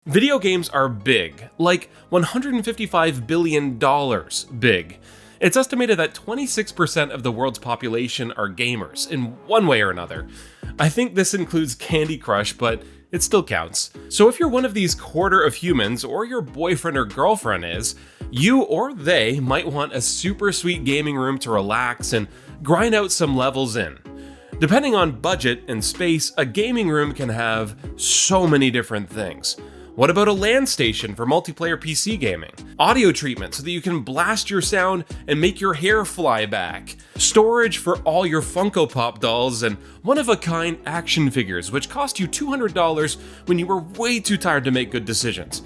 Video games are big, like $155 billion big. It's estimated that 26% of the world's population are gamers, in one way or another. I think this includes Candy Crush, but it still counts. So if you're one of these quarter of humans, or your boyfriend or girlfriend is, you or they might want a super sweet gaming room to relax and grind out some levels in. Depending on budget and space, a gaming room can have so many different things. What about a LAN station for multiplayer PC gaming? Audio treatment so that you can blast your sound and make your hair fly back. Storage for all your Funko Pop dolls and one-of-a-kind action figures, which cost you $200 when you were way too tired to make good decisions.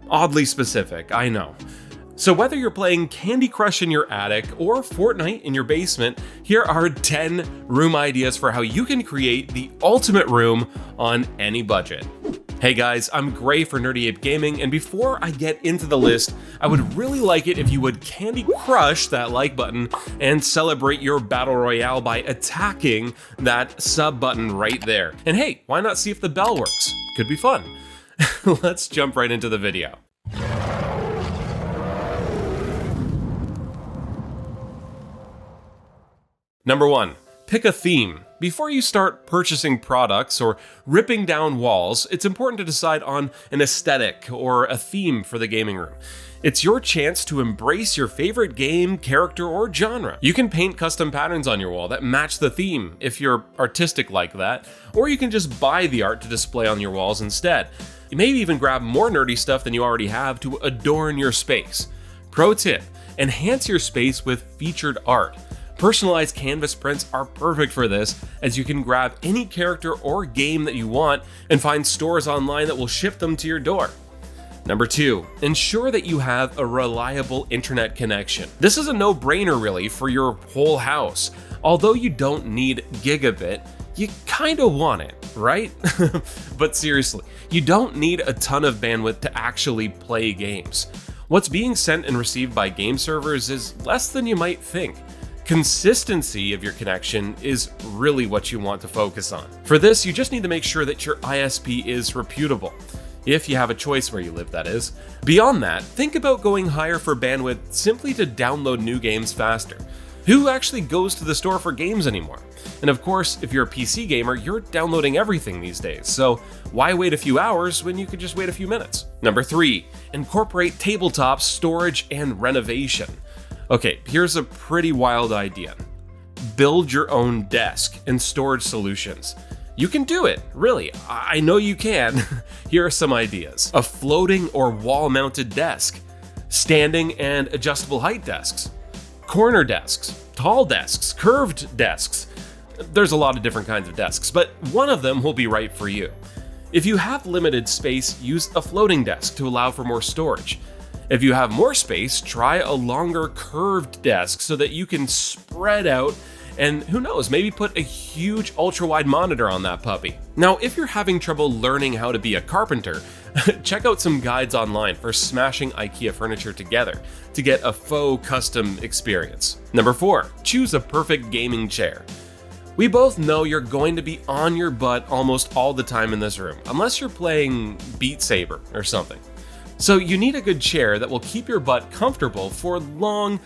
Oddly specific, I know. So whether you're playing Candy Crush in your attic or Fortnite in your basement, here are 10 room ideas for how you can create the ultimate room on any budget. Hey guys, I'm Gray for Nerdy Ape Gaming, and before I get into the list, I would really like it if you would Candy Crush that like button and celebrate your battle royale by attacking that sub button right there. And hey, why not see if the bell works? Could be fun. Let's jump right into the video. Number 1, pick a theme. Before you start purchasing products or ripping down walls, it's important to decide on an aesthetic or a theme for the gaming room. It's your chance to embrace your favorite game, character, or genre. You can paint custom patterns on your wall that match the theme if you're artistic like that, or you can just buy the art to display on your walls instead. You may even grab more nerdy stuff than you already have to adorn your space. Pro tip, enhance your space with featured art. Personalized canvas prints are perfect for this, as you can grab any character or game that you want and find stores online that will ship them to your door. Number 2, ensure that you have a reliable internet connection. This is a no-brainer really for your whole house. Although you don't need gigabit, you kinda want it, right? But seriously, you don't need a ton of bandwidth to actually play games. What's being sent and received by game servers is less than you might think. Consistency of your connection is really what you want to focus on. For this, you just need to make sure that your ISP is reputable. If you have a choice where you live, that is. Beyond that, think about going higher for bandwidth simply to download new games faster. Who actually goes to the store for games anymore? And of course, if you're a PC gamer, you're downloading everything these days, so why wait a few hours when you could just wait a few minutes? Number 3, incorporate tabletops, storage, and renovation. Okay, here's a pretty wild idea. Build your own desk and storage solutions. You can do it, really. I know you can. Here are some ideas. A floating or wall-mounted desk. Standing and adjustable height desks. Corner desks. Tall desks. Curved desks. There's a lot of different kinds of desks, but one of them will be right for you. If you have limited space, use a floating desk to allow for more storage. If you have more space, try a longer curved desk so that you can spread out and who knows, maybe put a huge ultra-wide monitor on that puppy. Now, if you're having trouble learning how to be a carpenter, check out some guides online for smashing IKEA furniture together to get a faux custom experience. Number 4, choose a perfect gaming chair. We both know you're going to be on your butt almost all the time in this room, unless you're playing Beat Saber or something. So you need a good chair that will keep your butt comfortable for long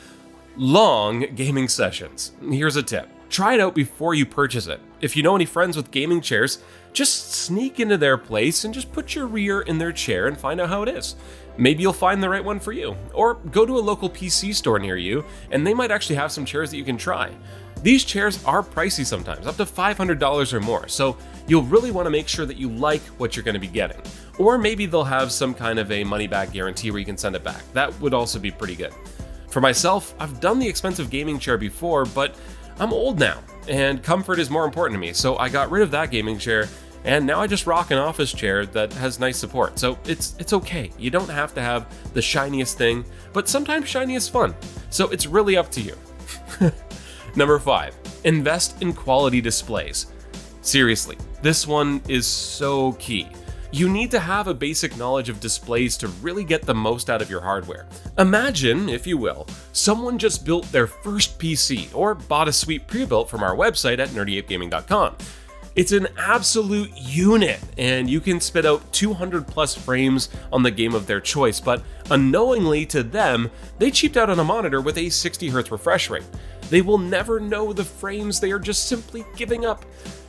gaming sessions. Here's a tip. Try it out before you purchase it. If you know any friends with gaming chairs, just sneak into their place and just put your rear in their chair and find out how it is. Maybe you'll find the right one for you. Or go to a local PC store near you, and they might actually have some chairs that you can try. These chairs are pricey sometimes, up to $500 or more, so you'll really want to make sure that you like what you're going to be getting. Or maybe they'll have some kind of a money-back guarantee where you can send it back. That would also be pretty good. For myself, I've done the expensive gaming chair before, but I'm old now, and comfort is more important to me, so I got rid of that gaming chair, and now I just rock an office chair that has nice support. So it's okay. You don't have to have the shiniest thing, but sometimes shiny is fun. So it's really up to you. Number 5, invest in quality displays. Seriously, this one is so key. You need to have a basic knowledge of displays to really get the most out of your hardware. Imagine, if you will, someone just built their first PC or bought a suite pre-built from our website at nerdyapegaming.com. It's an absolute unit, and you can spit out 200 plus frames on the game of their choice, but unknowingly to them, they cheaped out on a monitor with a 60Hz refresh rate. They will never know the frames they are just simply giving up.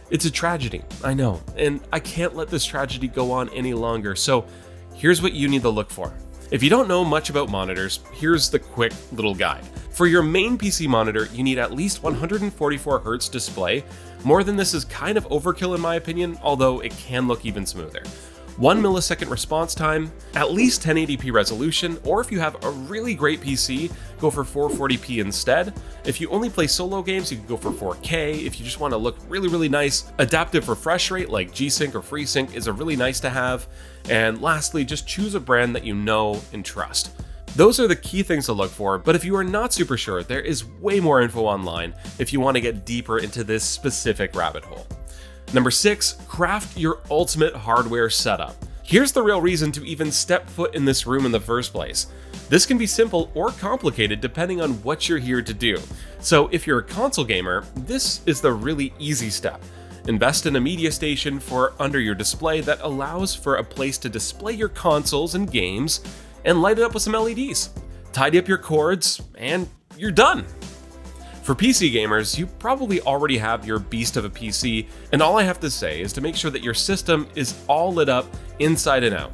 It's a tragedy, I know, and I can't let this tragedy go on any longer, so here's what you need to look for. If you don't know much about monitors, here's the quick little guide. For your main PC monitor, you need at least 144Hz display. More than this is kind of overkill in my opinion, although it can look even smoother. 1 millisecond response time, at least 1080p resolution, or if you have a really great PC, go for 440p instead. If you only play solo games, you can go for 4K. If you just want to look really nice, adaptive refresh rate like G-Sync or FreeSync is a really nice to have. And lastly, just choose a brand that you know and trust. Those are the key things to look for, but if you are not super sure, there is way more info online if you want to get deeper into this specific rabbit hole. Number 6, craft your ultimate hardware setup. Here's the real reason to even step foot in this room in the first place. This can be simple or complicated depending on what you're here to do. So if you're a console gamer, this is the really easy step. Invest in a media station for under your display that allows for a place to display your consoles and games, and light it up with some LEDs. Tidy up your cords, and you're done. For PC gamers, you probably already have your beast of a PC, and all I have to say is to make sure that your system is all lit up inside and out.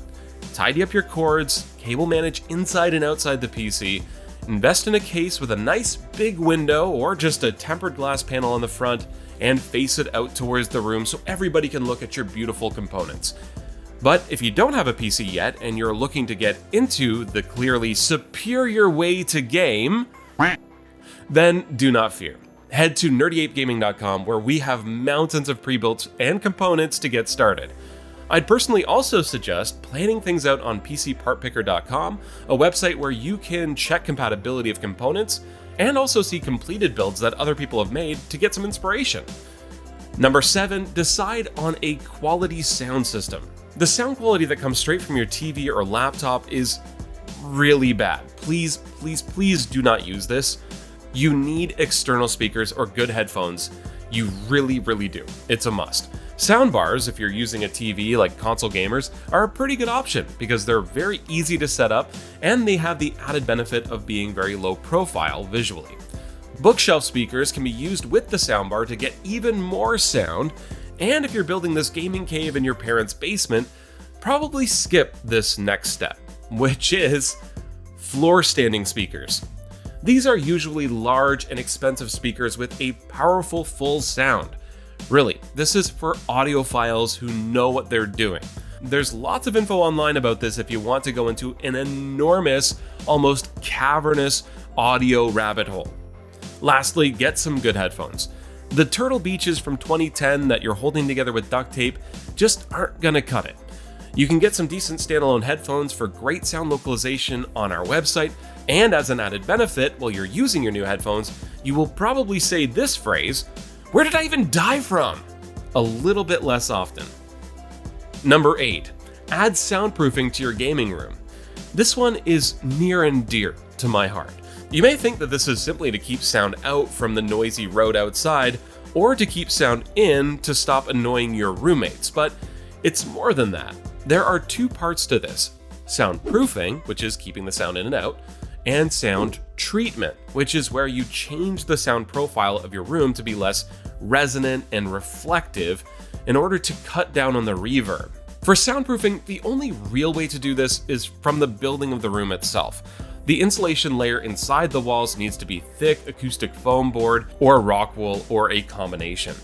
Tidy up your cords, cable manage inside and outside the PC, invest in a case with a nice big window or just a tempered glass panel on the front, and face it out towards the room so everybody can look at your beautiful components. But if you don't have a PC yet and you're looking to get into the clearly superior way to game, then do not fear. Head to nerdapegaming.com where we have mountains of pre-built and components to get started. I'd personally also suggest planning things out on PCPartPicker.com, a website where you can check compatibility of components and also see completed builds that other people have made to get some inspiration. Number 7, decide on a quality sound system. The sound quality that comes straight from your TV or laptop is really bad. Please do not use this. You need external speakers or good headphones. You really do. It's a must. Soundbars, if you're using a TV like console gamers, are a pretty good option because they're very easy to set up and they have the added benefit of being very low profile visually. Bookshelf speakers can be used with the soundbar to get even more sound, and if you're building this gaming cave in your parents' basement, probably skip this next step, which is floor standing speakers. These are usually large and expensive speakers with a powerful full sound. Really, this is for audiophiles who know what they're doing. There's lots of info online about this if you want to go into an enormous, almost cavernous audio rabbit hole. Lastly, get some good headphones. The Turtle Beaches from 2010 that you're holding together with duct tape just aren't gonna cut it. You can get some decent standalone headphones for great sound localization on our website, and as an added benefit, while you're using your new headphones, you will probably say this phrase, "Where did I even die from?" a little bit less often. Number 8, add soundproofing to your gaming room. This one is near and dear to my heart. You may think that this is simply to keep sound out from the noisy road outside, or to keep sound in to stop annoying your roommates, but it's more than that. There are 2 parts to this: soundproofing, which is keeping the sound in and out, and sound treatment, which is where you change the sound profile of your room to be less resonant and reflective in order to cut down on the reverb. For soundproofing, the only real way to do this is from the building of the room itself. The insulation layer inside the walls needs to be thick acoustic foam board or rock wool or a combination.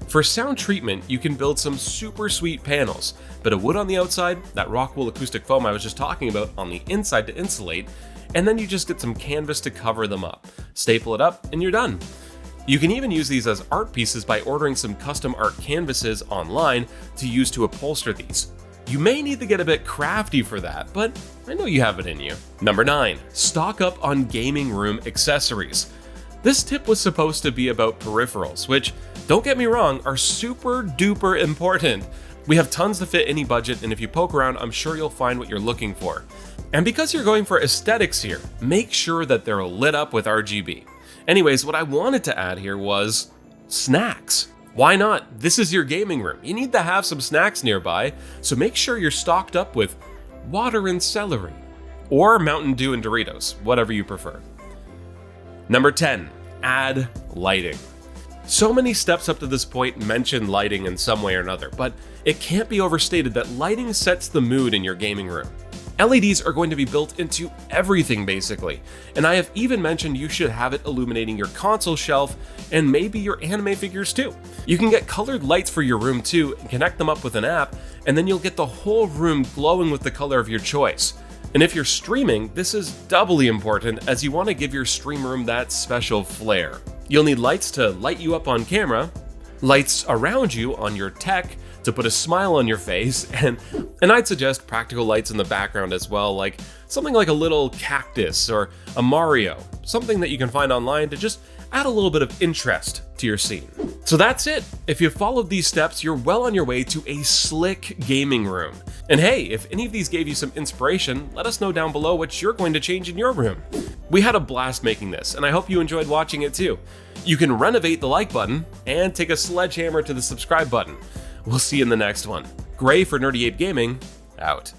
For sound treatment, you can build some super sweet panels, bit of wood on the outside, that rock wool acoustic foam I was just talking about on the inside to insulate, and then you just get some canvas to cover them up. Staple it up and you're done. You can even use these as art pieces by ordering some custom art canvases online to use to upholster these. You may need to get a bit crafty for that, but I know you have it in you. Number 9, stock up on gaming room accessories. This tip was supposed to be about peripherals, which, don't get me wrong, are super duper important. We have tons to fit any budget, and if you poke around, I'm sure you'll find what you're looking for. And because you're going for aesthetics here, make sure that they're lit up with RGB. Anyways, what I wanted to add here was snacks. Why not? This is your gaming room. You need to have some snacks nearby, so make sure you're stocked up with water and celery, or Mountain Dew and Doritos, whatever you prefer. Number 10, add lighting. So many steps up to this point mention lighting in some way or another, but it can't be overstated that lighting sets the mood in your gaming room. LEDs are going to be built into everything basically, and I have even mentioned you should have it illuminating your console shelf and maybe your anime figures too. You can get colored lights for your room too and connect them up with an app, and then you'll get the whole room glowing with the color of your choice. And if you're streaming, this is doubly important as you want to give your stream room that special flair. You'll need lights to light you up on camera, lights around you on your tech to put a smile on your face, and I'd suggest practical lights in the background as well, like something like a little cactus or a Mario, something that you can find online to just add a little bit of interest to your scene. So that's it. If you followed these steps, you're well on your way to a slick gaming room. And hey, if any of these gave you some inspiration, let us know down below what you're going to change in your room. We had a blast making this, and I hope you enjoyed watching it too. You can renovate the like button and take a sledgehammer to the subscribe button. We'll see you in the next one. Gray for Nerdy Ape Gaming, out.